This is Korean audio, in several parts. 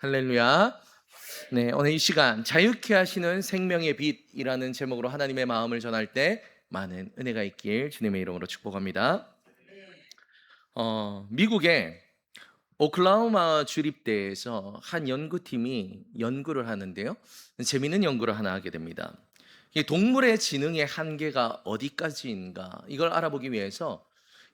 할렐루야. 네, 오늘 이 시간 자유케 하시는 생명의 빛이라는 제목으로 하나님의 마음을 전할 때 많은 은혜가 있길 주님의 이름으로 축복합니다. 미국의 오클라호마 주립대에서 한 연구팀이 연구를 하는데요. 재미있는 연구를 하나 하게 됩니다. 이 동물의 지능의 한계가 어디까지인가 이걸 알아보기 위해서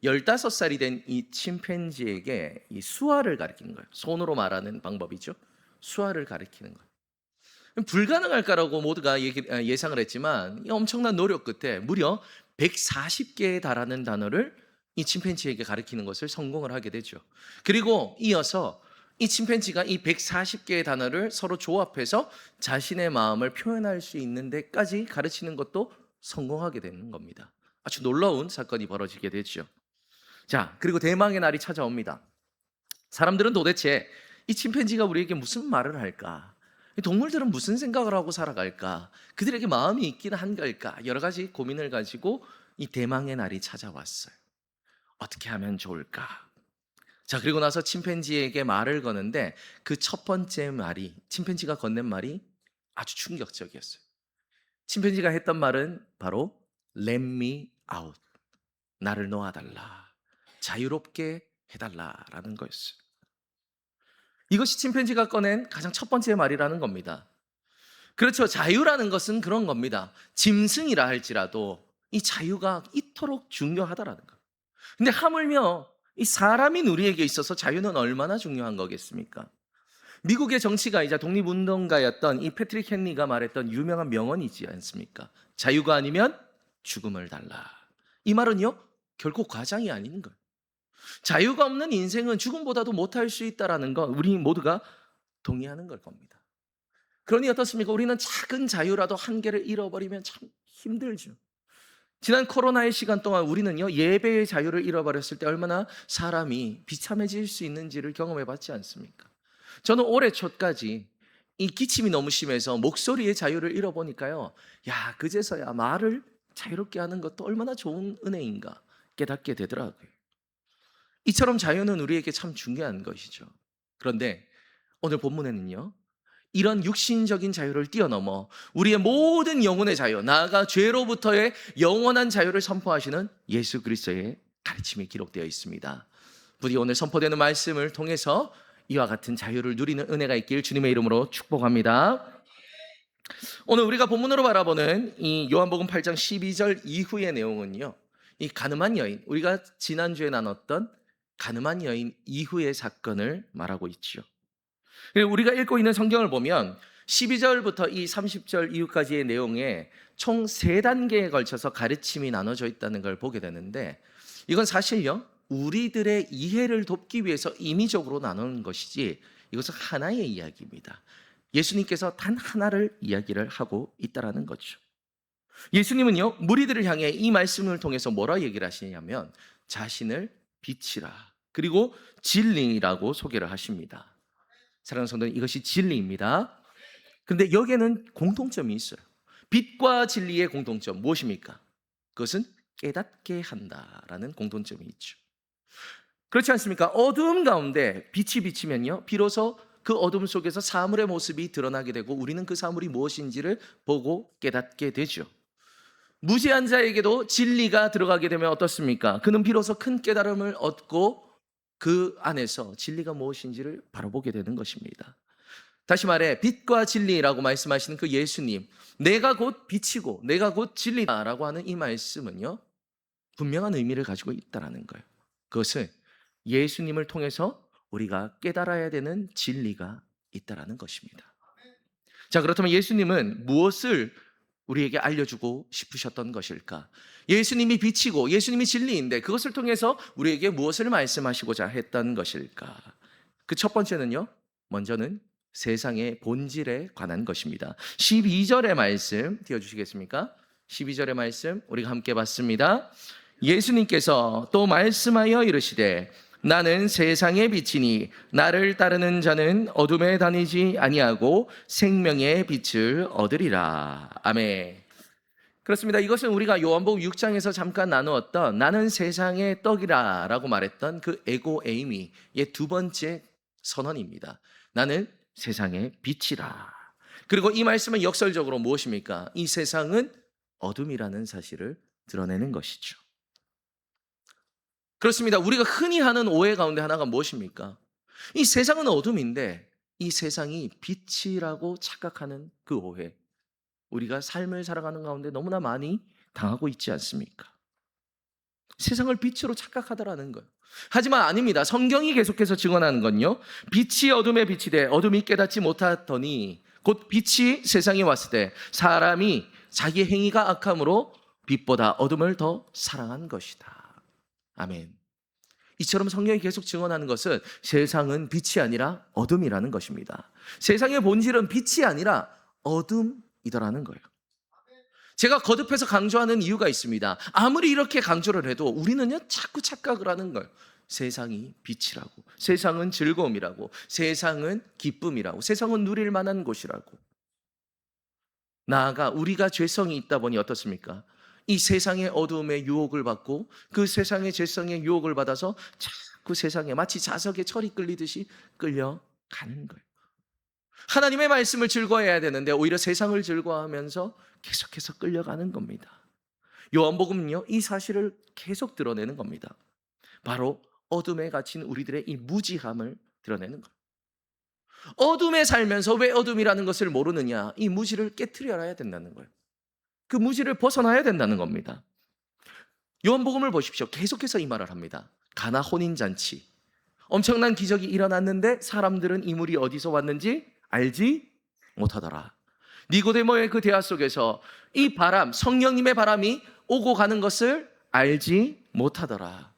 15살이 된 이 침팬지에게 이 수화를 가르치는 거예요. 손으로 말하는 방법이죠. 수화를 가르치는 거예요. 불가능할까라고 모두가 예상을 했지만 이 엄청난 노력 끝에 무려 140개에 달하는 단어를 이 침팬지에게 가르치는 것을 성공을 하게 되죠. 그리고 이어서 이 침팬지가 이 140개의 단어를 서로 조합해서 자신의 마음을 표현할 수 있는 데까지 가르치는 것도 성공하게 되는 겁니다. 아주 놀라운 사건이 벌어지게 되죠. 자, 그리고 대망의 날이 찾아옵니다. 사람들은 도대체 이 침팬지가 우리에게 무슨 말을 할까? 이 동물들은 무슨 생각을 하고 살아갈까? 그들에게 마음이 있긴 한가일까? 여러 가지 고민을 가지고 이 대망의 날이 찾아왔어요. 어떻게 하면 좋을까? 자, 그리고 나서 침팬지에게 말을 거는데 그 첫 번째 말이, 침팬지가 건넨 말이 아주 충격적이었어요. 침팬지가 했던 말은 바로 Let me out. 나를 놓아달라. 자유롭게 해달라라는 거였어요. 이것이 침팬지가 꺼낸 가장 첫 번째 말이라는 겁니다. 그렇죠. 자유라는 것은 그런 겁니다. 짐승이라 할지라도 이 자유가 이토록 중요하다라는 거. 근데 하물며 이 사람인 우리에게 있어서 자유는 얼마나 중요한 거겠습니까? 미국의 정치가이자 독립운동가였던 이 패트릭 헨리가 말했던 유명한 명언이지 않습니까? 자유가 아니면 죽음을 달라. 이 말은요, 결코 과장이 아닌 거예요. 자유가 없는 인생은 죽음보다도 못할 수 있다는 거 우리 모두가 동의하는 걸 겁니다. 그러니 어떻습니까? 우리는 작은 자유라도 한계를 잃어버리면 참 힘들죠. 지난 코로나의 시간 동안 우리는요, 예배의 자유를 잃어버렸을 때 얼마나 사람이 비참해질 수 있는지를 경험해 봤지 않습니까? 저는 올해 초까지 이 기침이 너무 심해서 목소리의 자유를 잃어보니까요, 야, 그제서야 말을 자유롭게 하는 것도 얼마나 좋은 은혜인가 깨닫게 되더라고요. 이처럼 자유는 우리에게 참 중요한 것이죠. 그런데 오늘 본문에는요, 이런 육신적인 자유를 뛰어넘어 우리의 모든 영혼의 자유, 나아가 죄로부터의 영원한 자유를 선포하시는 예수 그리스도의 가르침이 기록되어 있습니다. 부디 오늘 선포되는 말씀을 통해서 이와 같은 자유를 누리는 은혜가 있길 주님의 이름으로 축복합니다. 오늘 우리가 본문으로 바라보는 이 요한복음 8장 12절 이후의 내용은요, 이 가늠한 여인, 우리가 지난주에 나눴던 가늠한 여인 이후의 사건을 말하고 있죠. 우리가 읽고 있는 성경을 보면 12절부터 이 30절 이후까지의 내용에 총 3단계에 걸쳐서 가르침이 나눠져 있다는 걸 보게 되는데, 이건 사실요, 우리들의 이해를 돕기 위해서 임의적으로 나누는 것이지 이것은 하나의 이야기입니다. 예수님께서 단 하나를 이야기를 하고 있다는 거죠. 예수님은요, 무리들을 향해 이 말씀을 통해서 뭐라 얘기를 하시냐면 자신을 빛이라, 그리고 진리라고 소개를 하십니다. 사랑하는 성도님, 이것이 진리입니다. 그런데 여기에는 공통점이 있어요. 빛과 진리의 공통점 무엇입니까? 그것은 깨닫게 한다라는 공통점이 있죠. 그렇지 않습니까? 어두움 가운데 빛이 비치면요, 비로소 그 어둠 속에서 사물의 모습이 드러나게 되고 우리는 그 사물이 무엇인지를 보고 깨닫게 되죠. 무지한 자에게도 진리가 들어가게 되면 어떻습니까? 그는 비로소 큰 깨달음을 얻고 그 안에서 진리가 무엇인지를 바로 보게 되는 것입니다. 다시 말해 빛과 진리라고 말씀하시는 그 예수님, 내가 곧 빛이고 내가 곧 진리다라고 하는 이 말씀은요, 분명한 의미를 가지고 있다는 거예요. 그것은 예수님을 통해서 우리가 깨달아야 되는 진리가 있다는 것입니다. 자, 그렇다면 예수님은 무엇을 우리에게 알려주고 싶으셨던 것일까? 예수님이 빛이고 예수님이 진리인데 그것을 통해서 우리에게 무엇을 말씀하시고자 했던 것일까? 그 첫 번째는요, 먼저는 세상의 본질에 관한 것입니다. 12절의 말씀 띄워주시겠습니까? 12절의 말씀 우리가 함께 봤습니다. 예수님께서 또 말씀하여 이르시되 나는 세상의 빛이니 나를 따르는 자는 어둠에 다니지 아니하고 생명의 빛을 얻으리라. 아멘. 그렇습니다. 이것은 우리가 요한복음 6장에서 잠깐 나누었던 나는 세상의 떡이라 라고 말했던 그 에고 에이미의 두 번째 선언입니다. 나는 세상의 빛이라. 그리고 이 말씀은 역설적으로 무엇입니까? 이 세상은 어둠이라는 사실을 드러내는 것이죠. 그렇습니다. 우리가 흔히 하는 오해 가운데 하나가 무엇입니까? 이 세상은 어둠인데 이 세상이 빛이라고 착각하는 그 오해. 우리가 삶을 살아가는 가운데 너무나 많이 당하고 있지 않습니까? 세상을 빛으로 착각하더라는 거예요. 하지만 아닙니다. 성경이 계속해서 증언하는 건요. 빛이 어둠에 빛이 돼 어둠이 깨닫지 못하더니 곧 빛이 세상에 왔을 때 사람이 자기 행위가 악함으로 빛보다 어둠을 더 사랑한 것이다. 아멘. 이처럼 성경이 계속 증언하는 것은 세상은 빛이 아니라 어둠이라는 것입니다. 세상의 본질은 빛이 아니라 어둠이더라는 거예요. 제가 거듭해서 강조하는 이유가 있습니다. 아무리 이렇게 강조를 해도 우리는요 자꾸 착각을 하는 거예요. 세상이 빛이라고, 세상은 즐거움이라고, 세상은 기쁨이라고, 세상은 누릴 만한 곳이라고. 나아가 우리가 죄성이 있다 보니 어떻습니까? 이 세상의 어두움의 유혹을 받고 그 세상의 죄성의 유혹을 받아서 자꾸 세상에 마치 자석에 철이 끌리듯이 끌려가는 거예요. 하나님의 말씀을 즐거워해야 되는데 오히려 세상을 즐거워하면서 계속해서 끌려가는 겁니다. 요한복음은요 이 사실을 계속 드러내는 겁니다. 바로 어둠에 갇힌 우리들의 이 무지함을 드러내는 거예요. 어둠에 살면서 왜 어둠이라는 것을 모르느냐? 이 무지를 깨트려야 된다는 거예요. 그 무지를 벗어나야 된다는 겁니다. 요한복음을 보십시오. 계속해서 이 말을 합니다. 가나 혼인잔치. 엄청난 기적이 일어났는데 사람들은 이 물이 어디서 왔는지 알지 못하더라. 니고데모의 그 대화 속에서 이 바람, 성령님의 바람이 오고 가는 것을 알지 못하더라.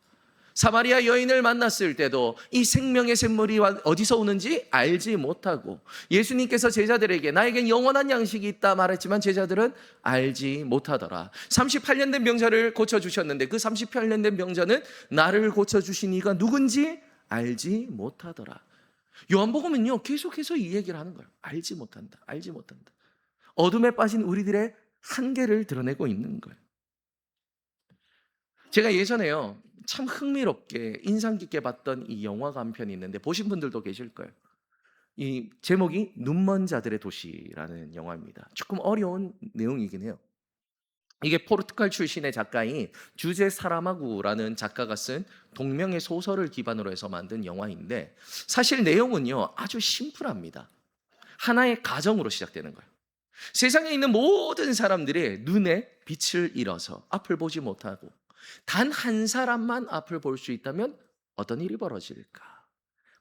사마리아 여인을 만났을 때도 이 생명의 샘물이 어디서 오는지 알지 못하고 예수님께서 제자들에게 나에겐 영원한 양식이 있다 말했지만 제자들은 알지 못하더라. 38년 된 병자를 고쳐주셨는데 그 38년 된 병자는 나를 고쳐주신 이가 누군지 알지 못하더라. 요한복음은요 계속해서 이 얘기를 하는 거예요. 알지 못한다, 알지 못한다. 어둠에 빠진 우리들의 한계를 드러내고 있는 거예요. 제가 예전에요 참 흥미롭게 인상 깊게 봤던 이 영화가 한 편이 있는데 보신 분들도 계실 거예요. 이 제목이 눈먼 자들의 도시라는 영화입니다. 조금 어려운 내용이긴 해요. 이게 포르투갈 출신의 작가인 주제 사라마구라는 작가가 쓴 동명의 소설을 기반으로 해서 만든 영화인데 사실 내용은요 아주 심플합니다. 하나의 가정으로 시작되는 거예요. 세상에 있는 모든 사람들이 눈에 빛을 잃어서 앞을 보지 못하고 단 한 사람만 앞을 볼 수 있다면 어떤 일이 벌어질까?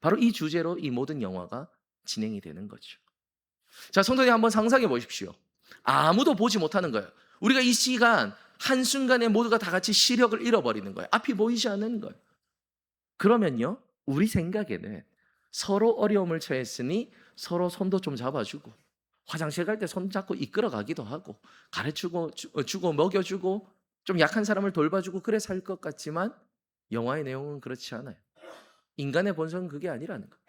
바로 이 주제로 이 모든 영화가 진행이 되는 거죠. 자, 성도님 한번 상상해 보십시오. 아무도 보지 못하는 거예요. 우리가 이 시간 한순간에 모두가 다 같이 시력을 잃어버리는 거예요. 앞이 보이지 않는 거예요. 그러면요, 우리 생각에는 서로 어려움을 처했으니 서로 손도 좀 잡아주고 화장실 갈 때 손 잡고 이끌어 가기도 하고 가르치고 주고 먹여주고 좀 약한 사람을 돌봐주고 그래 살 것 같지만 영화의 내용은 그렇지 않아요. 인간의 본성은 그게 아니라는 거예요.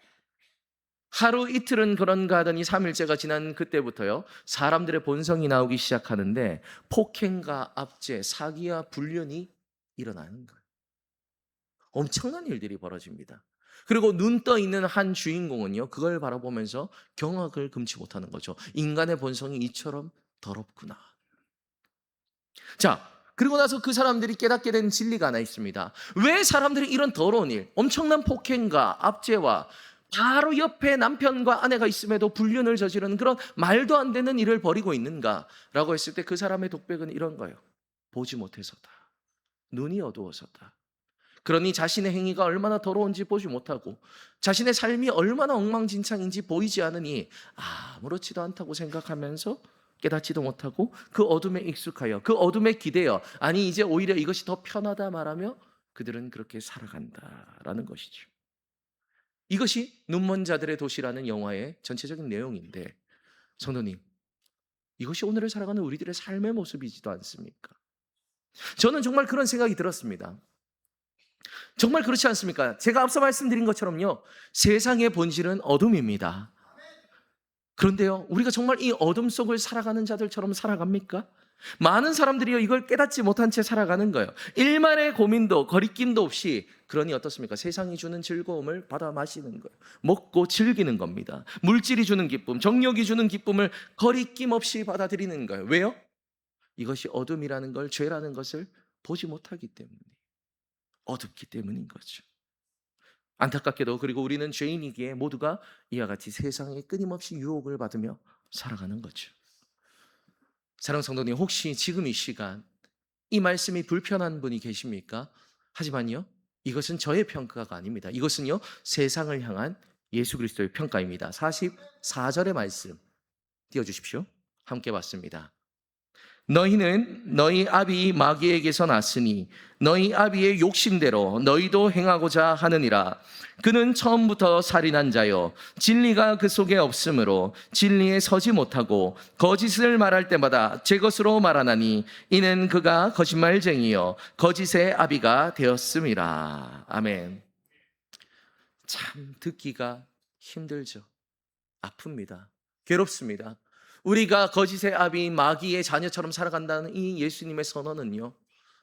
하루 이틀은 그런가 하더니 3일째가 지난 그때부터요 사람들의 본성이 나오기 시작하는데 폭행과 압제, 사기와 불륜이 일어나는 거예요. 엄청난 일들이 벌어집니다. 그리고 눈 떠 있는 한 주인공은요 그걸 바라보면서 경악을 금치 못하는 거죠. 인간의 본성이 이처럼 더럽구나. 자, 그리고 나서 그 사람들이 깨닫게 된 진리가 하나 있습니다. 왜 사람들이 이런 더러운 일, 엄청난 폭행과 압제와 바로 옆에 남편과 아내가 있음에도 불륜을 저지르는 그런 말도 안 되는 일을 벌이고 있는가라고 했을 때 그 사람의 독백은 이런 거예요. 보지 못해서다. 눈이 어두워서다. 그러니 자신의 행위가 얼마나 더러운지 보지 못하고 자신의 삶이 얼마나 엉망진창인지 보이지 않으니 아무렇지도 않다고 생각하면서 깨닫지도 못하고 그 어둠에 익숙하여 그 어둠에 기대어 아니 이제 오히려 이것이 더 편하다 말하며 그들은 그렇게 살아간다라는 것이죠. 이것이 눈먼 자들의 도시라는 영화의 전체적인 내용인데 성도님, 이것이 오늘을 살아가는 우리들의 삶의 모습이지도 않습니까? 저는 정말 그런 생각이 들었습니다. 정말 그렇지 않습니까? 제가 앞서 말씀드린 것처럼요 세상의 본질은 어둠입니다. 그런데요 우리가 정말 이 어둠 속을 살아가는 자들처럼 살아갑니까? 많은 사람들이요 이걸 깨닫지 못한 채 살아가는 거예요. 일말의 고민도 거리낌도 없이, 그러니 어떻습니까? 세상이 주는 즐거움을 받아 마시는 거예요. 먹고 즐기는 겁니다. 물질이 주는 기쁨, 정욕이 주는 기쁨을 거리낌 없이 받아들이는 거예요. 왜요? 이것이 어둠이라는 걸, 죄라는 것을 보지 못하기 때문에, 어둡기 때문인 거죠. 안타깝게도, 그리고 우리는 죄인이기에 모두가 이와 같이 세상에 끊임없이 유혹을 받으며 살아가는 거죠. 사랑하는 성도님, 혹시 지금 이 시간 이 말씀이 불편한 분이 계십니까? 하지만요, 이것은 저의 평가가 아닙니다. 이것은요, 세상을 향한 예수 그리스도의 평가입니다. 44절의 말씀 띄워주십시오. 함께 봤습니다. 너희는 너희 아비 마귀에게서 났으니 너희 아비의 욕심대로 너희도 행하고자 하느니라. 그는 처음부터 살인한 자요 진리가 그 속에 없으므로 진리에 서지 못하고 거짓을 말할 때마다 제 것으로 말하나니 이는 그가 거짓말쟁이요 거짓의 아비가 되었음이라. 아멘. 참 듣기가 힘들죠. 아픕니다. 괴롭습니다. 우리가 거짓의 아비인 마귀의 자녀처럼 살아간다는 이 예수님의 선언은요,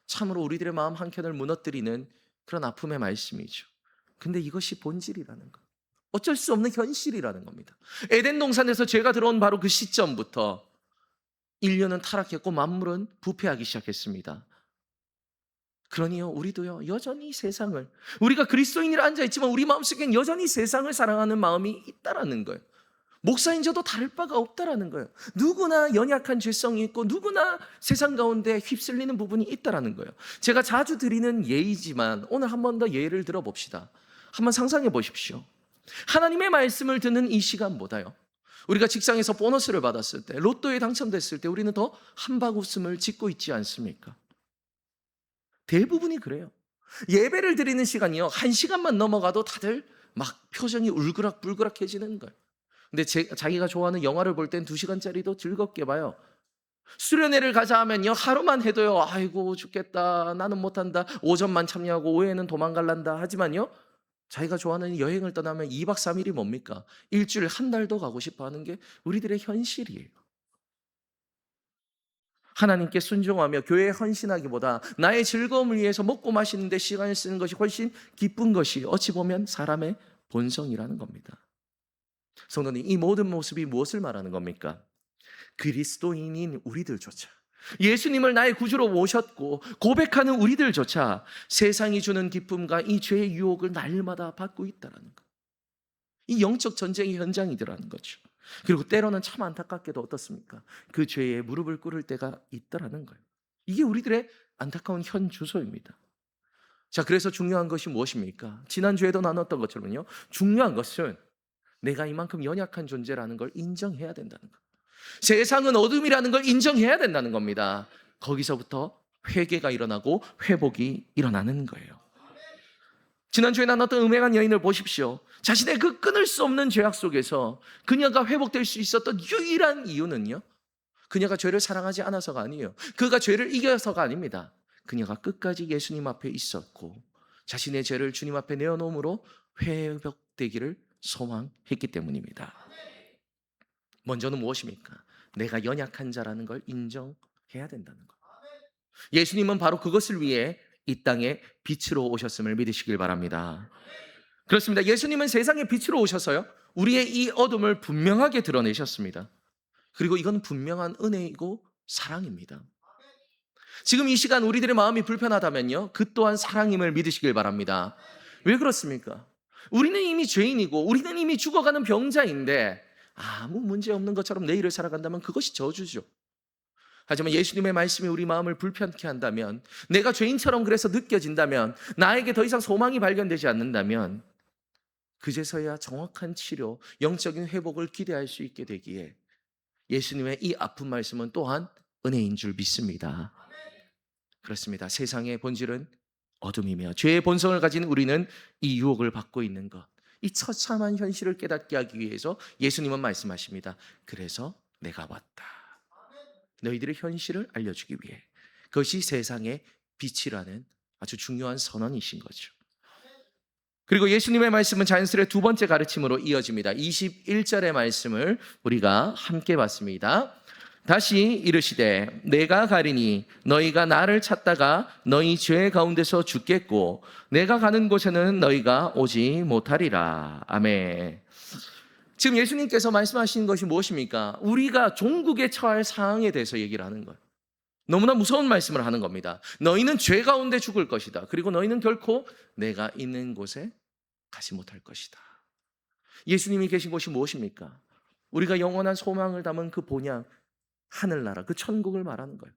참으로 우리들의 마음 한켠을 무너뜨리는 그런 아픔의 말씀이죠. 근데 이것이 본질이라는 것, 어쩔 수 없는 현실이라는 겁니다. 에덴 동산에서 죄가 들어온 바로 그 시점부터 인류는 타락했고 만물은 부패하기 시작했습니다. 그러니요, 우리도요 여전히 세상을, 우리가 그리스도인이라 앉아있지만 우리 마음속엔 여전히 세상을 사랑하는 마음이 있다라는 거예요. 목사인 저도 다를 바가 없다라는 거예요. 누구나 연약한 죄성이 있고 누구나 세상 가운데 휩쓸리는 부분이 있다라는 거예요. 제가 자주 드리는 예이지만 오늘 한 번 더 예를 들어봅시다. 한번 상상해 보십시오. 하나님의 말씀을 듣는 이 시간보다요, 우리가 직장에서 보너스를 받았을 때, 로또에 당첨됐을 때 우리는 더 한바구음을 짓고 있지 않습니까? 대부분이 그래요. 예배를 드리는 시간이요, 1시간만 넘어가도 다들 막 표정이 울그락불그락해지는 거예요. 근데 자기가 좋아하는 영화를 볼 땐 2시간짜리도 즐겁게 봐요. 수련회를 가자 하면요, 하루만 해도요, 아이고 죽겠다, 나는 못한다, 오전만 참여하고 오후에는 도망갈란다. 하지만요, 자기가 좋아하는 여행을 떠나면 2박 3일이 뭡니까? 일주일, 한 달도 가고 싶어 하는 게 우리들의 현실이에요. 하나님께 순종하며 교회에 헌신하기보다 나의 즐거움을 위해서 먹고 마시는 데 시간을 쓰는 것이 훨씬 기쁜 것이 어찌 보면 사람의 본성이라는 겁니다. 성도님, 이 모든 모습이 무엇을 말하는 겁니까? 그리스도인인 우리들조차, 예수님을 나의 구주로 모셨고 고백하는 우리들조차 세상이 주는 기쁨과 이 죄의 유혹을 날마다 받고 있다는 것. 이 영적 전쟁의 현장이더라는 거죠. 그리고 때로는 참 안타깝게도 어떻습니까? 그 죄에 무릎을 꿇을 때가 있다라는 거예요. 이게 우리들의 안타까운 현 주소입니다. 자, 그래서 중요한 것이 무엇입니까? 지난주에도 나눴던 것처럼요, 중요한 것은 내가 이만큼 연약한 존재라는 걸 인정해야 된다는 것. 세상은 어둠이라는 걸 인정해야 된다는 겁니다. 거기서부터 회개가 일어나고 회복이 일어나는 거예요. 지난주에 나눴던 음행한 여인을 보십시오. 자신의 그 끊을 수 없는 죄악 속에서 그녀가 회복될 수 있었던 유일한 이유는요, 그녀가 죄를 사랑하지 않아서가 아니에요. 그가 죄를 이겨서가 아닙니다. 그녀가 끝까지 예수님 앞에 있었고 자신의 죄를 주님 앞에 내어놓음으로 회복되기를 소망했기 때문입니다. 먼저는 무엇입니까? 내가 연약한 자라는 걸 인정해야 된다는 것. 예수님은 바로 그것을 위해 이 땅에 빛으로 오셨음을 믿으시길 바랍니다. 그렇습니다. 예수님은 세상에 빛으로 오셔서요, 우리의 이 어둠을 분명하게 드러내셨습니다. 그리고 이건 분명한 은혜이고 사랑입니다. 지금 이 시간 우리들의 마음이 불편하다면요, 그 또한 사랑임을 믿으시길 바랍니다. 왜 그렇습니까? 우리는 이미 죄인이고 우리는 이미 죽어가는 병자인데 아무 문제 없는 것처럼 내일을 살아간다면 그것이 저주죠. 하지만 예수님의 말씀이 우리 마음을 불편케 한다면, 내가 죄인처럼 그래서 느껴진다면, 나에게 더 이상 소망이 발견되지 않는다면 그제서야 정확한 치료, 영적인 회복을 기대할 수 있게 되기에 예수님의 이 아픈 말씀은 또한 은혜인 줄 믿습니다. 그렇습니다. 세상의 본질은 어둠이며 죄의 본성을 가진 우리는 이 유혹을 받고 있는 것, 이 처참한 현실을 깨닫게 하기 위해서 예수님은 말씀하십니다. 그래서 내가 왔다. 너희들의 현실을 알려주기 위해. 그것이 세상의 빛이라는 아주 중요한 선언이신 거죠. 그리고 예수님의 말씀은 자연스레 두 번째 가르침으로 이어집니다. 21절의 말씀을 우리가 함께 봤습니다. 다시 이르시되 내가 가리니 너희가 나를 찾다가 너희 죄 가운데서 죽겠고 내가 가는 곳에는 너희가 오지 못하리라. 아멘. 지금 예수님께서 말씀하시는 것이 무엇입니까? 우리가 종국에 처할 상황에 대해서 얘기를 하는 거예요. 너무나 무서운 말씀을 하는 겁니다. 너희는 죄 가운데 죽을 것이다. 그리고 너희는 결코 내가 있는 곳에 가지 못할 것이다. 예수님이 계신 곳이 무엇입니까? 우리가 영원한 소망을 담은 그 본향, 하늘나라, 그 천국을 말하는 거예요.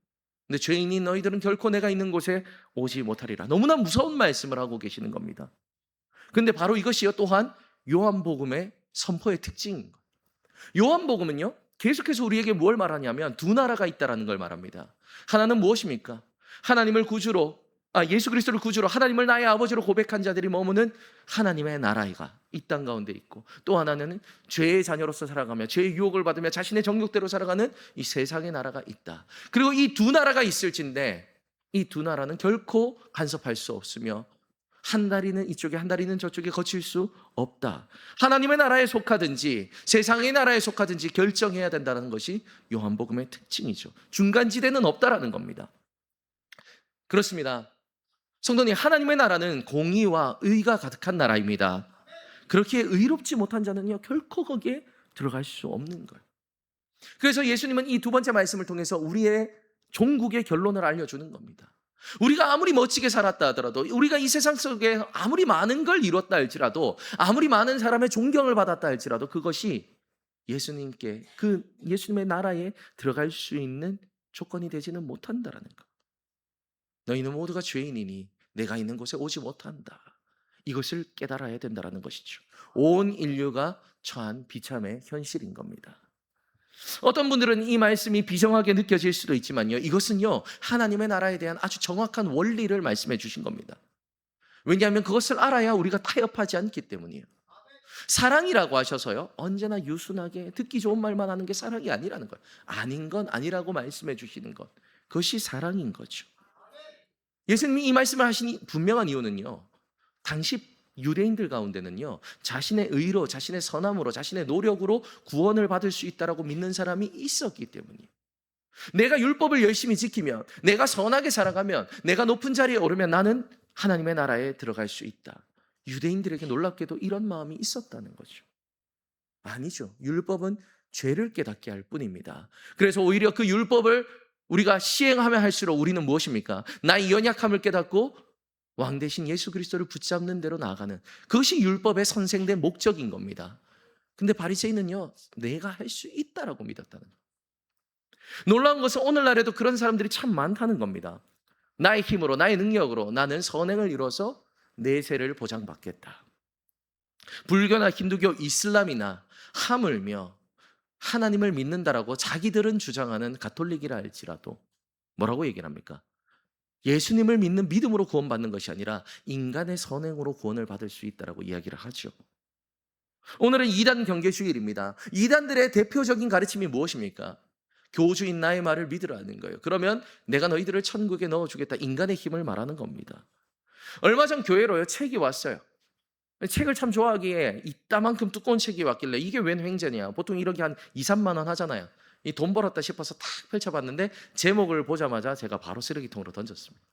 근데 죄인인 너희들은 결코 내가 있는 곳에 오지 못하리라. 너무나 무서운 말씀을 하고 계시는 겁니다. 근데 바로 이것이요 또한 요한복음의 선포의 특징인 거예요. 요한복음은요 계속해서 우리에게 뭘 말하냐면 두 나라가 있다라는 걸 말합니다. 하나는 무엇입니까? 하나님을 구주로, 예수 그리스도를 구주로 하나님을 나의 아버지로 고백한 자들이 머무는 하나님의 나라가 이 땅 가운데 있고, 또 하나는 죄의 자녀로서 살아가며 죄의 유혹을 받으며 자신의 정욕대로 살아가는 이 세상의 나라가 있다. 그리고 이 두 나라가 있을진데 이 두 나라는 결코 간섭할 수 없으며 한 다리는 이쪽에 한 다리는 저쪽에 거칠 수 없다. 하나님의 나라에 속하든지 세상의 나라에 속하든지 결정해야 된다는 것이 요한복음의 특징이죠. 중간지대는 없다라는 겁니다. 그렇습니다. 성도님, 하나님의 나라는 공의와 의가 가득한 나라입니다. 그렇게 의롭지 못한 자는요 결코 거기에 들어갈 수 없는 거예요. 그래서 예수님은 이 두 번째 말씀을 통해서 우리의 종국의 결론을 알려주는 겁니다. 우리가 아무리 멋지게 살았다 하더라도, 우리가 이 세상 속에 아무리 많은 걸 이뤘다 할지라도, 아무리 많은 사람의 존경을 받았다 할지라도 그것이 예수님께, 그 예수님의 나라에 들어갈 수 있는 조건이 되지는 못한다라는 것. 너희는 모두가 죄인이니 내가 있는 곳에 오지 못한다. 이것을 깨달아야 된다는 것이죠. 온 인류가 처한 비참의 현실인 겁니다. 어떤 분들은 이 말씀이 비정하게 느껴질 수도 있지만요, 이것은요 하나님의 나라에 대한 아주 정확한 원리를 말씀해 주신 겁니다. 왜냐하면 그것을 알아야 우리가 타협하지 않기 때문이에요. 사랑이라고 하셔서요 언제나 유순하게 듣기 좋은 말만 하는 게 사랑이 아니라는 거예요. 아닌 건 아니라고 말씀해 주시는 것, 그것이 사랑인 거죠. 예수님이 이 말씀을 하신 분명한 이유는요, 당시 유대인들 가운데는요 자신의 의로, 자신의 선함으로, 자신의 노력으로 구원을 받을 수 있다라고 믿는 사람이 있었기 때문이에요. 내가 율법을 열심히 지키면, 내가 선하게 살아가면, 내가 높은 자리에 오르면 나는 하나님의 나라에 들어갈 수 있다. 유대인들에게 놀랍게도 이런 마음이 있었다는 거죠. 아니죠. 율법은 죄를 깨닫게 할 뿐입니다. 그래서 오히려 그 율법을 우리가 시행하면 할수록 우리는 무엇입니까? 나의 연약함을 깨닫고 왕 대신 예수 그리스도를 붙잡는 대로 나아가는, 그것이 율법의 선생된 목적인 겁니다. 근데 바리새인은요 내가 할 수 있다라고 믿었다는 거예요. 놀라운 것은 오늘날에도 그런 사람들이 참 많다는 겁니다. 나의 힘으로, 나의 능력으로 나는 선행을 이뤄서 내세를 보장받겠다. 불교나 힌두교, 이슬람이나 하물며 하나님을 믿는다라고 자기들은 주장하는 가톨릭이라 할지라도 뭐라고 얘기를 합니까? 예수님을 믿는 믿음으로 구원받는 것이 아니라 인간의 선행으로 구원을 받을 수 있다라고 이야기를 하죠. 오늘은 이단 경계주일입니다. 이단들의 대표적인 가르침이 무엇입니까? 교주인 나의 말을 믿으라는 거예요. 그러면 내가 너희들을 천국에 넣어주겠다. 인간의 힘을 말하는 겁니다. 얼마 전 교회로요 책이 왔어요. 책을 참 좋아하기에 이따만큼 두꺼운 책이 왔길래 이게 웬 횡재냐, 보통 이렇게 한 2, 3만 원 하잖아요. 이 돈 벌었다 싶어서 탁 펼쳐봤는데 제목을 보자마자 제가 바로 쓰레기통으로 던졌습니다.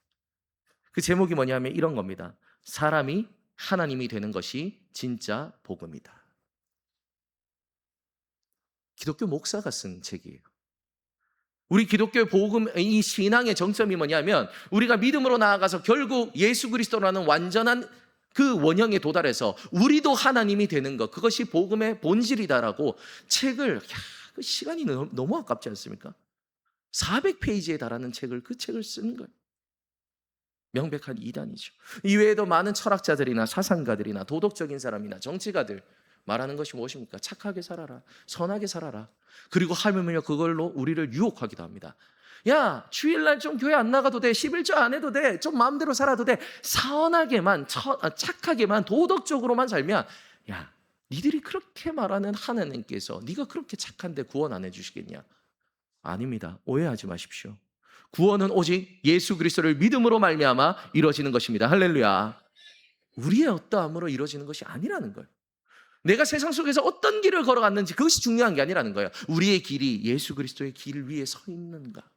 그 제목이 뭐냐면 이런 겁니다. 사람이 하나님이 되는 것이 진짜 복음이다. 기독교 목사가 쓴 책이에요. 우리 기독교 복음, 이 신앙의 정점이 뭐냐면 우리가 믿음으로 나아가서 결국 예수 그리스도라는 완전한 그 원형에 도달해서 우리도 하나님이 되는 것, 그것이 복음의 본질이다라고 책을, 그 시간이 너무 아깝지 않습니까? 400페이지에 달하는 책을, 그 책을 쓴 거예요. 명백한 이단이죠. 이외에도 많은 철학자들이나 사상가들이나 도덕적인 사람이나 정치가들 말하는 것이 무엇입니까? 착하게 살아라, 선하게 살아라. 그리고 하물며 그걸로 우리를 유혹하기도 합니다. 야, 주일날 좀 교회 안 나가도 돼, 11조 안 해도 돼, 좀 마음대로 살아도 돼, 선하게만, 착하게만, 도덕적으로만 살면, 야, 니들이 그렇게 말하는 하나님께서 네가 그렇게 착한데 구원 안 해주시겠냐? 아닙니다. 오해하지 마십시오. 구원은 오직 예수 그리스도를 믿음으로 말미암아 이루어지는 것입니다. 할렐루야. 우리의 어떠함으로 이루어지는 것이 아니라는 거예요. 내가 세상 속에서 어떤 길을 걸어갔는지 그것이 중요한 게 아니라는 거예요. 우리의 길이 예수 그리스도의 길 위에 서 있는가.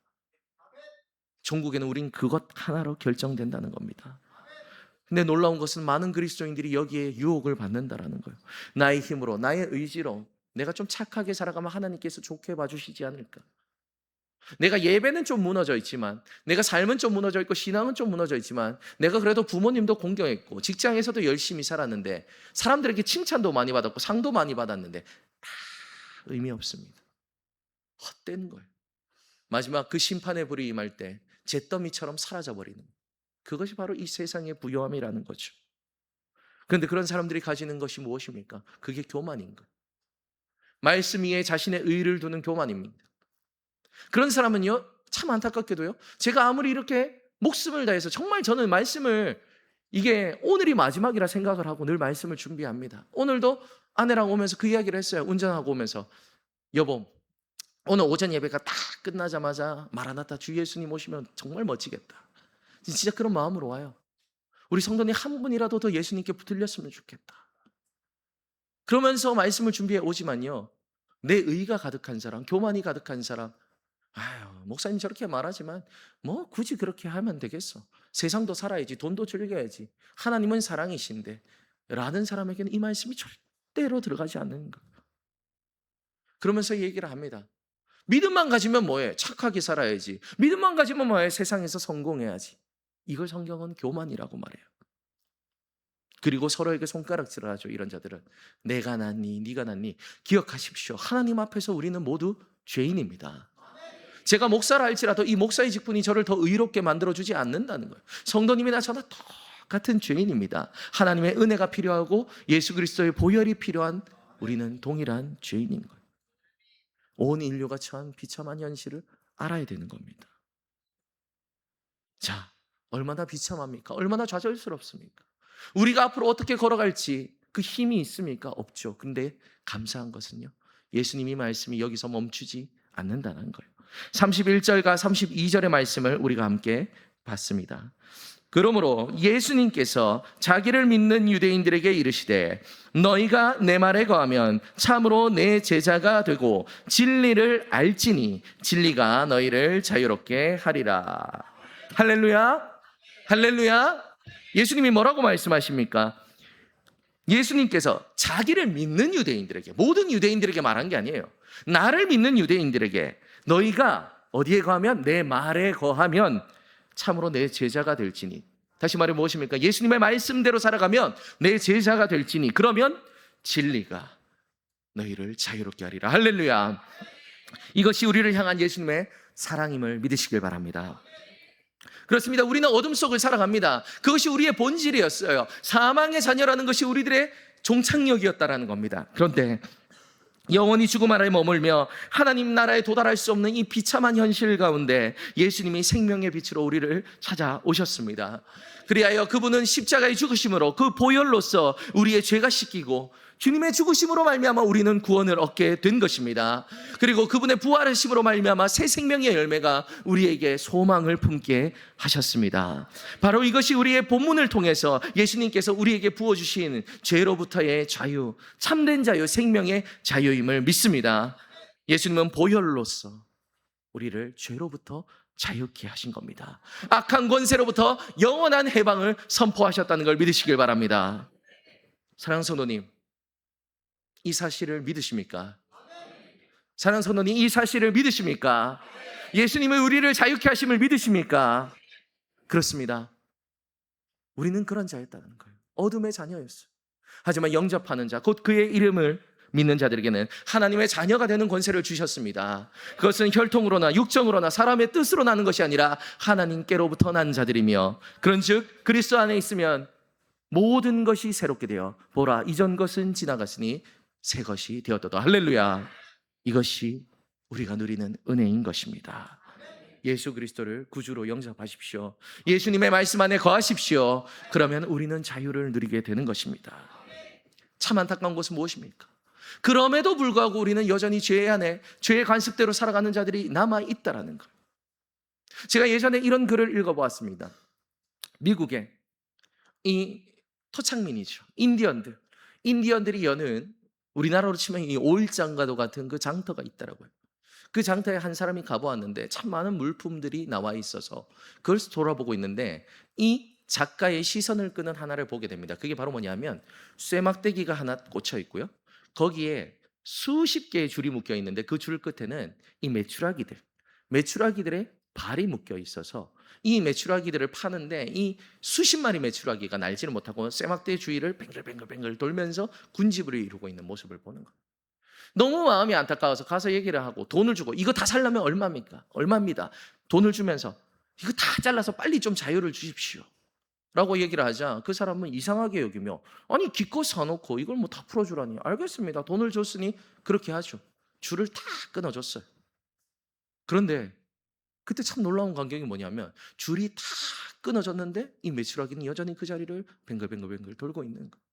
종국에는 우린 그것 하나로 결정된다는 겁니다. 근데 놀라운 것은 많은 그리스도인들이 여기에 유혹을 받는다라는 거예요. 나의 힘으로, 나의 의지로 내가 좀 착하게 살아가면 하나님께서 좋게 봐주시지 않을까. 내가 예배는 좀 무너져 있지만, 내가 삶은 좀 무너져 있고 신앙은 좀 무너져 있지만, 내가 그래도 부모님도 공경했고 직장에서도 열심히 살았는데, 사람들에게 칭찬도 많이 받았고 상도 많이 받았는데 다 의미 없습니다. 헛된 거예요. 마지막 그 심판의 불이 임할 때 잿더미처럼 사라져버리는 거예요. 그것이 바로 이 세상의 부요함이라는 거죠. 그런데 그런 사람들이 가지는 것이 무엇입니까? 그게 교만인 거예요. 말씀 위에 자신의 의를 두는 교만입니다. 그런 사람은요, 참 안타깝게도요, 제가 아무리 이렇게 목숨을 다해서 정말 저는 말씀을, 이게 오늘이 마지막이라 생각을 하고 늘 말씀을 준비합니다. 오늘도 아내랑 오면서 그 이야기를 했어요. 운전하고 오면서, 여보, 오늘 오전 예배가 딱 끝나자마자 마라나타 주 예수님 오시면 정말 멋지겠다. 진짜 그런 마음으로 와요. 우리 성도님 한 분이라도 더 예수님께 붙들렸으면 좋겠다. 그러면서 말씀을 준비해 오지만요, 내 의가 가득한 사람, 교만이 가득한 사람, 아유, 목사님 저렇게 말하지만 뭐 굳이 그렇게 하면 되겠어. 세상도 살아야지, 돈도 즐겨야지. 하나님은 사랑이신데 라는 사람에게는 이 말씀이 절대로 들어가지 않는 거예요. 그러면서 얘기를 합니다. 믿음만 가지면 뭐해? 착하게 살아야지. 믿음만 가지면 뭐해? 세상에서 성공해야지. 이걸 성경은 교만이라고 말해요. 그리고 서로에게 손가락질을 하죠. 이런 자들은 내가 낫니 네가 낫니. 기억하십시오. 하나님 앞에서 우리는 모두 죄인입니다. 제가 목사라 할지라도 이 목사의 직분이 저를 더 의롭게 만들어주지 않는다는 거예요. 성도님이나 저나 똑같은 죄인입니다. 하나님의 은혜가 필요하고 예수 그리스도의 보혈이 필요한 우리는 동일한 죄인인 거예요. 온 인류가 처한 비참한 현실을 알아야 되는 겁니다. 자, 얼마나 비참합니까? 얼마나 좌절스럽습니까? 우리가 앞으로 어떻게 걸어갈지 그 힘이 있습니까? 없죠. 근데 감사한 것은요, 예수님이 말씀이 여기서 멈추지 않는다는 거예요. 31절과 32절의 말씀을 우리가 함께 봤습니다. 그러므로 예수님께서 자기를 믿는 유대인들에게 이르시되 너희가 내 말에 거하면 참으로 내 제자가 되고 진리를 알지니 진리가 너희를 자유롭게 하리라. 할렐루야, 할렐루야. 예수님이 뭐라고 말씀하십니까? 예수님께서 자기를 믿는 유대인들에게, 모든 유대인들에게 말한 게 아니에요. 나를 믿는 유대인들에게 너희가 어디에 거하면, 내 말에 거하면 참으로 내 제자가 될지니. 다시 말해 무엇입니까? 예수님의 말씀대로 살아가면 내 제자가 될지니, 그러면 진리가 너희를 자유롭게 하리라. 할렐루야. 이것이 우리를 향한 예수님의 사랑임을 믿으시길 바랍니다. 그렇습니다. 우리는 어둠 속을 살아갑니다. 그것이 우리의 본질이었어요. 사망의 자녀라는 것이 우리들의 종착역이었다라는 겁니다. 그런데 영원히 죽음 아래에 머물며 하나님 나라에 도달할 수 없는 이 비참한 현실 가운데 예수님이 생명의 빛으로 우리를 찾아오셨습니다. 그리하여 그분은 십자가의 죽으심으로 그 보혈로서 우리의 죄가 씻기고 주님의 죽으심으로 말미암아 우리는 구원을 얻게 된 것입니다. 그리고 그분의 부활하심으로 말미암아 새 생명의 열매가 우리에게 소망을 품게 하셨습니다. 바로 이것이 우리의 본문을 통해서 예수님께서 우리에게 부어주신 죄로부터의 자유, 참된 자유, 생명의 자유임을 믿습니다. 예수님은 보혈로서 우리를 죄로부터 자유케 하신 겁니다. 악한 권세로부터 영원한 해방을 선포하셨다는 걸 믿으시길 바랍니다. 사랑하는 성도님, 이 사실을 믿으십니까? 사랑하는 성도님, 이 사실을 믿으십니까? 예수님이 우리를 자유케 하심을 믿으십니까? 그렇습니다. 우리는 그런 자였다는 거예요. 어둠의 자녀였어요. 하지만 영접하는 자, 곧 그의 이름을 믿는 자들에게는 하나님의 자녀가 되는 권세를 주셨습니다. 그것은 혈통으로나 육정으로나 사람의 뜻으로 나는 것이 아니라 하나님께로부터 난 자들이며, 그런즉 그리스도 안에 있으면 모든 것이 새롭게 되어 보라 이전 것은 지나갔으니 새 것이 되었도다. 할렐루야. 이것이 우리가 누리는 은혜인 것입니다. 예수 그리스도를 구주로 영접하십시오. 예수님의 말씀 안에 거하십시오. 그러면 우리는 자유를 누리게 되는 것입니다. 참 안타까운 것은 무엇입니까? 그럼에도 불구하고 우리는 여전히 죄 안에, 죄의 관습대로 살아가는 자들이 남아있다라는 거예요. 제가 예전에 이런 글을 읽어보았습니다. 미국에 이 토착민이죠, 인디언들이 여는 우리나라로 치면 이 오일장과도 같은 그 장터가 있더라고요. 그 장터에 한 사람이 가보았는데 참 많은 물품들이 나와 있어서 그걸 돌아보고 있는데 이 작가의 시선을 끄는 하나를 보게 됩니다. 그게 바로 뭐냐면 쇠막대기가 하나 꽂혀 있고요. 거기에 수십 개의 줄이 묶여 있는데 그 줄 끝에는 이 메추라기들의 발이 묶여 있어서 이 메추라기들을 파는데 이 수십 마리 메추라기가 날지를 못하고 쇠막대 주위를 뱅글뱅글뱅글 돌면서 군집을 이루고 있는 모습을 보는 거예요. 너무 마음이 안타까워서 가서 얘기를 하고 돈을 주고 이거 다 살려면 얼마입니까? 얼마입니다. 돈을 주면서 이거 다 잘라서 빨리 좀 자유를 주십시오. 라고 얘기를 하자 그 사람은 이상하게 여기며 아니 기껏 사놓고 이걸 뭐 다 풀어주라니 알겠습니다. 돈을 줬으니 그렇게 하죠. 줄을 다 끊어줬어요. 그런데 그때 참 놀라운 광경이 뭐냐면 줄이 다 끊어졌는데 이 메추라기는 여전히 그 자리를 뱅글뱅글뱅글 돌고 있는 거예요.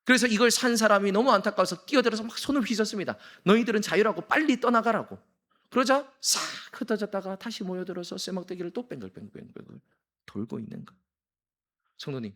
그래서 이걸 산 사람이 너무 안타까워서 끼어들어서 막 손을 휘젓습니다. 너희들은 자유라고 빨리 떠나가라고. 그러자 싹 흩어졌다가 다시 모여들어서 쇠막대기를 또 뱅글뱅글뱅글 돌고 있는 거예요. 성도님,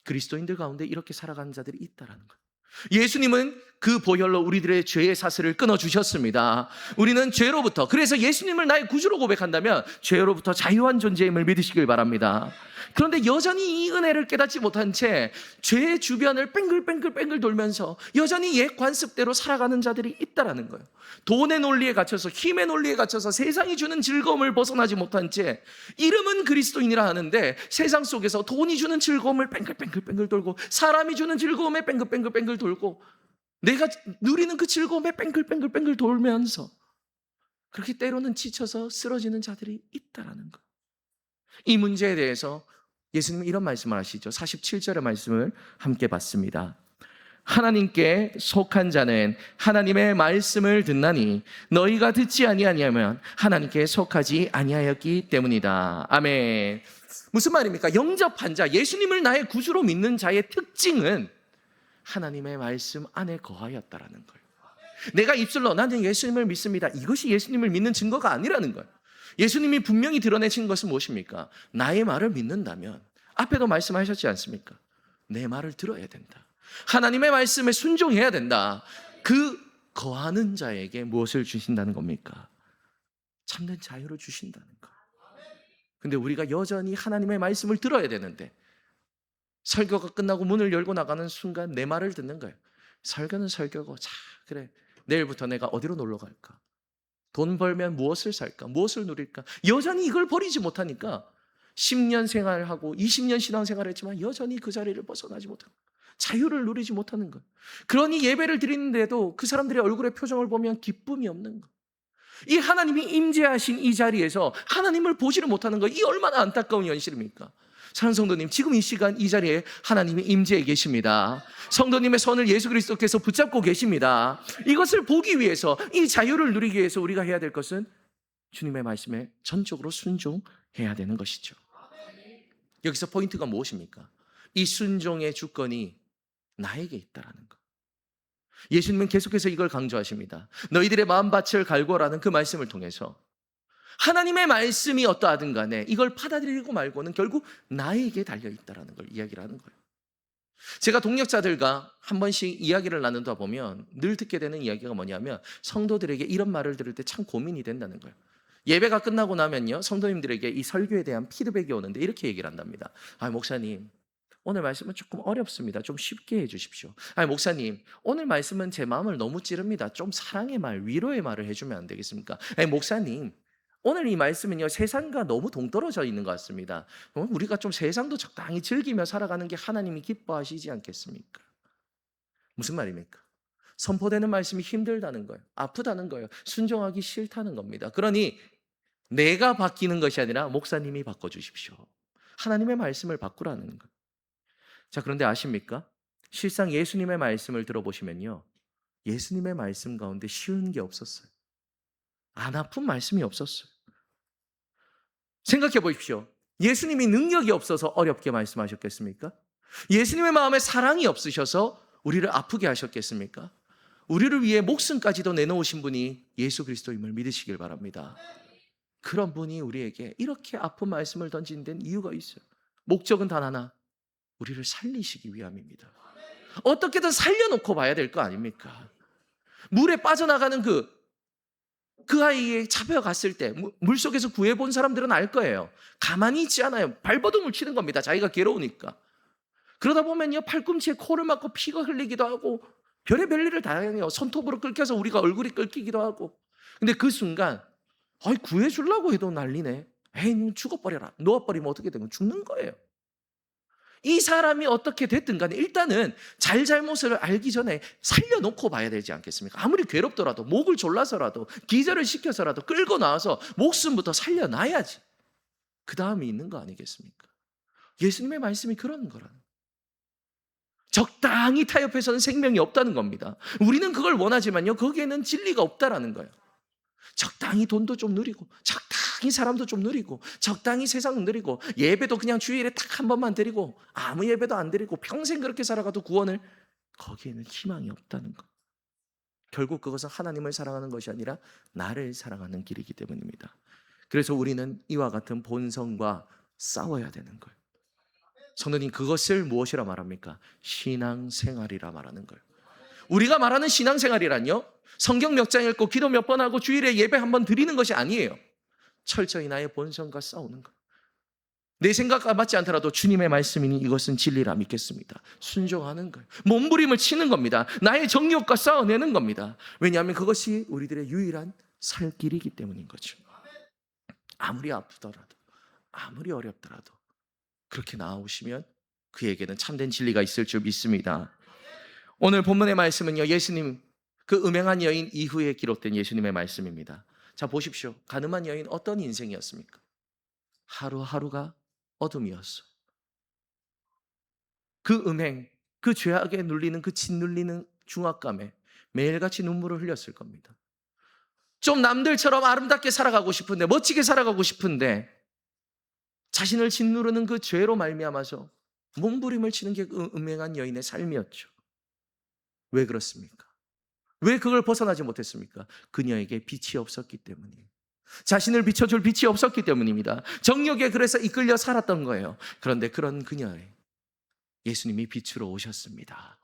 그리스도인들 가운데 이렇게 살아가는 자들이 있다라는 거예요. 예수님은 그 보혈로 우리들의 죄의 사슬을 끊어주셨습니다. 우리는 죄로부터, 그래서 예수님을 나의 구주로 고백한다면 죄로부터 자유한 존재임을 믿으시길 바랍니다. 그런데 여전히 이 은혜를 깨닫지 못한 채 죄의 주변을 뺑글뺑글뺑글 돌면서 여전히 옛 관습대로 살아가는 자들이 있다라는 거예요. 돈의 논리에 갇혀서, 힘의 논리에 갇혀서 세상이 주는 즐거움을 벗어나지 못한 채 이름은 그리스도인이라 하는데 세상 속에서 돈이 주는 즐거움을 뺑글뺑글뺑글 돌고 사람이 주는 즐거움에 뺑글뺑글뺑글 돌고 내가 누리는 그 즐거움에 뺑글뺑글뺑글 돌면서 그렇게 때로는 지쳐서 쓰러지는 자들이 있다라는 거예요. 이 문제에 대해서 예수님은 이런 말씀을 하시죠. 47절의 말씀을 함께 봤습니다. 하나님께 속한 자는 하나님의 말씀을 듣나니 너희가 듣지 아니하냐면 하나님께 속하지 아니하였기 때문이다. 아멘. 무슨 말입니까? 영접한 자, 예수님을 나의 구주로 믿는 자의 특징은 하나님의 말씀 안에 거하였다라는 거예요. 내가 입술로 나는 예수님을 믿습니다. 이것이 예수님을 믿는 증거가 아니라는 거예요. 예수님이 분명히 드러내신 것은 무엇입니까? 나의 말을 믿는다면 앞에도 말씀하셨지 않습니까? 내 말을 들어야 된다. 하나님의 말씀에 순종해야 된다. 그 거하는 자에게 무엇을 주신다는 겁니까? 참된 자유를 주신다는 거예요. 근데 우리가 여전히 하나님의 말씀을 들어야 되는데 설교가 끝나고 문을 열고 나가는 순간 내 말을 듣는 거예요. 설교는 설교고 자 그래 내일부터 내가 어디로 놀러 갈까? 돈 벌면 무엇을 살까? 무엇을 누릴까? 여전히 이걸 버리지 못하니까 10년 생활하고 20년 신앙생활을 했지만 여전히 그 자리를 벗어나지 못하는 거예요. 자유를 누리지 못하는 거예요. 그러니 예배를 드리는데도 그 사람들의 얼굴의 표정을 보면 기쁨이 없는 거예요. 이 하나님이 임재하신 이 자리에서 하나님을 보지를 못하는 거예요. 이 얼마나 안타까운 현실입니까? 사랑하는 성도님, 지금 이 시간 이 자리에 하나님이 임재해 계십니다. 성도님의 손을 예수 그리스도께서 붙잡고 계십니다. 이것을 보기 위해서, 이 자유를 누리기 위해서 우리가 해야 될 것은 주님의 말씀에 전적으로 순종해야 되는 것이죠. 여기서 포인트가 무엇입니까? 이 순종의 주권이 나에게 있다라는 것. 예수님은 계속해서 이걸 강조하십니다. 너희들의 마음밭을 갈고라는 그 말씀을 통해서 하나님의 말씀이 어떠하든 간에 이걸 받아들이고 말고는 결국 나에게 달려있다는 걸 이야기를 하는 거예요. 제가 동역자들과 한 번씩 이야기를 나누다 보면 늘 듣게 되는 이야기가 뭐냐면 성도들에게 이런 말을 들을 때 참 고민이 된다는 거예요. 예배가 끝나고 나면요 성도님들에게 이 설교에 대한 피드백이 오는데 이렇게 얘기를 한답니다. 목사님 오늘 말씀은 조금 어렵습니다. 좀 쉽게 해주십시오. 목사님 오늘 말씀은 제 마음을 너무 찌릅니다. 좀 사랑의 말, 위로의 말을 해주면 안 되겠습니까? 목사님 오늘 이 말씀은요 세상과 너무 동떨어져 있는 것 같습니다. 우리가 좀 세상도 적당히 즐기며 살아가는 게 하나님이 기뻐하시지 않겠습니까? 무슨 말입니까? 선포되는 말씀이 힘들다는 거예요. 아프다는 거예요. 순종하기 싫다는 겁니다. 그러니 내가 바뀌는 것이 아니라 목사님이 바꿔주십시오. 하나님의 말씀을 바꾸라는 거예요. 자, 그런데 아십니까? 실상 예수님의 말씀을 들어보시면요 예수님의 말씀 가운데 쉬운 게 없었어요. 안 아픈 말씀이 없었어요. 생각해 보십시오. 예수님이 능력이 없어서 어렵게 말씀하셨겠습니까? 예수님의 마음에 사랑이 없으셔서 우리를 아프게 하셨겠습니까? 우리를 위해 목숨까지도 내놓으신 분이 예수 그리스도임을 믿으시길 바랍니다. 그런 분이 우리에게 이렇게 아픈 말씀을 던진 데는 이유가 있어요. 목적은 단 하나, 우리를 살리시기 위함입니다. 어떻게든 살려놓고 봐야 될 거 아닙니까? 물에 빠져나가는 그 아이에 잡혀갔을 때 물속에서 구해본 사람들은 알 거예요. 가만히 있지 않아요. 발버둥을 치는 겁니다. 자기가 괴로우니까. 그러다 보면요, 팔꿈치에 코를 막고 피가 흘리기도 하고 별의별 일을 다 해요. 손톱으로 긁혀서 우리가 얼굴이 긁히기도 하고. 근데 그 순간 구해주려고 해도 난리네. 에이, 죽어버려라. 누워버리면 어떻게 되면 죽는 거예요. 이 사람이 어떻게 됐든 간에 일단은 잘잘못을 알기 전에 살려놓고 봐야 되지 않겠습니까? 아무리 괴롭더라도 목을 졸라서라도 기절을 시켜서라도 끌고 나와서 목숨부터 살려놔야지. 그 다음이 있는 거 아니겠습니까? 예수님의 말씀이 그런 거라는. 적당히 타협해서는 생명이 없다는 겁니다. 우리는 그걸 원하지만요, 거기에는 진리가 없다라는 거예요. 적당히 돈도 좀 누리고, 적당히 사람도 좀 누리고, 적당히 세상 누리고, 예배도 그냥 주일에 딱 한 번만 드리고, 아무 예배도 안 드리고 평생 그렇게 살아가도 구원을, 거기에는 희망이 없다는 거. 결국 그것은 하나님을 사랑하는 것이 아니라 나를 사랑하는 길이기 때문입니다. 그래서 우리는 이와 같은 본성과 싸워야 되는 거예요. 성도님, 그것을 무엇이라 말합니까? 신앙생활이라 말하는 거예요. 우리가 말하는 신앙생활이란요, 성경 몇 장 읽고 기도 몇 번 하고 주일에 예배 한 번 드리는 것이 아니에요. 철저히 나의 본성과 싸우는 것. 내 생각과 맞지 않더라도 주님의 말씀이니 이것은 진리라 믿겠습니다. 순종하는 거예요. 몸부림을 치는 겁니다. 나의 정욕과 싸워내는 겁니다. 왜냐하면 그것이 우리들의 유일한 살 길이기 때문인 거죠. 아무리 아프더라도, 아무리 어렵더라도 그렇게 나아오시면 그에게는 참된 진리가 있을 줄 믿습니다. 오늘 본문의 말씀은요, 예수님 그 음행한 여인 이후에 기록된 예수님의 말씀입니다. 자, 보십시오. 가늠한 여인 어떤 인생이었습니까? 하루하루가 어둠이었어. 그 음행, 그 죄악에 눌리는 그 짓눌리는 중압감에 매일같이 눈물을 흘렸을 겁니다. 좀 남들처럼 아름답게 살아가고 싶은데, 멋지게 살아가고 싶은데 자신을 짓누르는 그 죄로 말미암아서 몸부림을 치는 게 그 음행한 여인의 삶이었죠. 왜 그렇습니까? 왜 그걸 벗어나지 못했습니까? 그녀에게 빛이 없었기 때문이에요. 자신을 비춰줄 빛이 없었기 때문입니다. 정욕에 그래서 이끌려 살았던 거예요. 그런데 그런 그녀에 예수님이 빛으로 오셨습니다.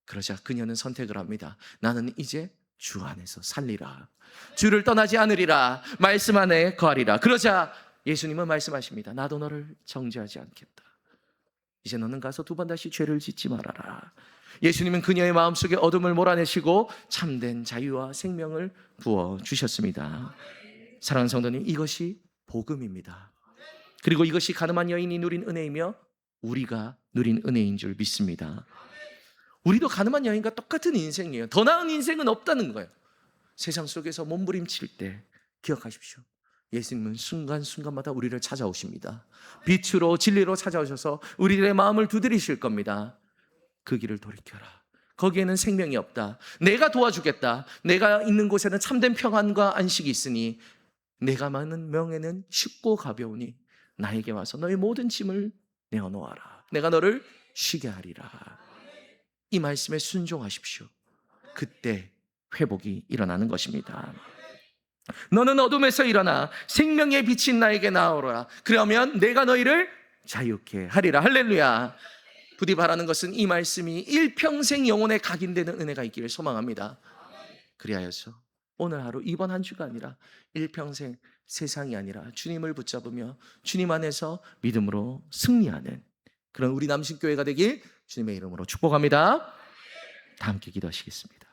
그러자 그녀는 선택을 합니다. 나는 이제 주 안에서 살리라. 주를 떠나지 않으리라. 말씀 안에 거하리라. 그러자 예수님은 말씀하십니다. 나도 너를 정죄하지 않겠다. 이제 너는 가서 두 번 다시 죄를 짓지 말아라. 예수님은 그녀의 마음속에 어둠을 몰아내시고 참된 자유와 생명을 부어주셨습니다. 사랑하는 성도님, 이것이 복음입니다. 그리고 이것이 가늠한 여인이 누린 은혜이며 우리가 누린 은혜인 줄 믿습니다. 우리도 가늠한 여인과 똑같은 인생이에요. 더 나은 인생은 없다는 거예요. 세상 속에서 몸부림칠 때 기억하십시오. 예수님은 순간순간마다 우리를 찾아오십니다. 빛으로 진리로 찾아오셔서 우리들의 마음을 두드리실 겁니다. 그 길을 돌이켜라. 거기에는 생명이 없다. 내가 도와주겠다. 내가 있는 곳에는 참된 평안과 안식이 있으니 내가 많은 명예는 쉽고 가벼우니 나에게 와서 너의 모든 짐을 내어놓아라. 내가 너를 쉬게 하리라. 이 말씀에 순종하십시오. 그때 회복이 일어나는 것입니다. 너는 어둠에서 일어나 생명의 빛인 나에게 나오라. 그러면 내가 너희를 자유케 하리라. 할렐루야. 부디 바라는 것은 이 말씀이 일평생 영혼에 각인되는 은혜가 있기를 소망합니다. 그리하여서 오늘 하루, 이번 한 주가 아니라 일평생 세상이 아니라 주님을 붙잡으며 주님 안에서 믿음으로 승리하는 그런 우리 남신교회가 되길 주님의 이름으로 축복합니다. 다 함께 기도하시겠습니다.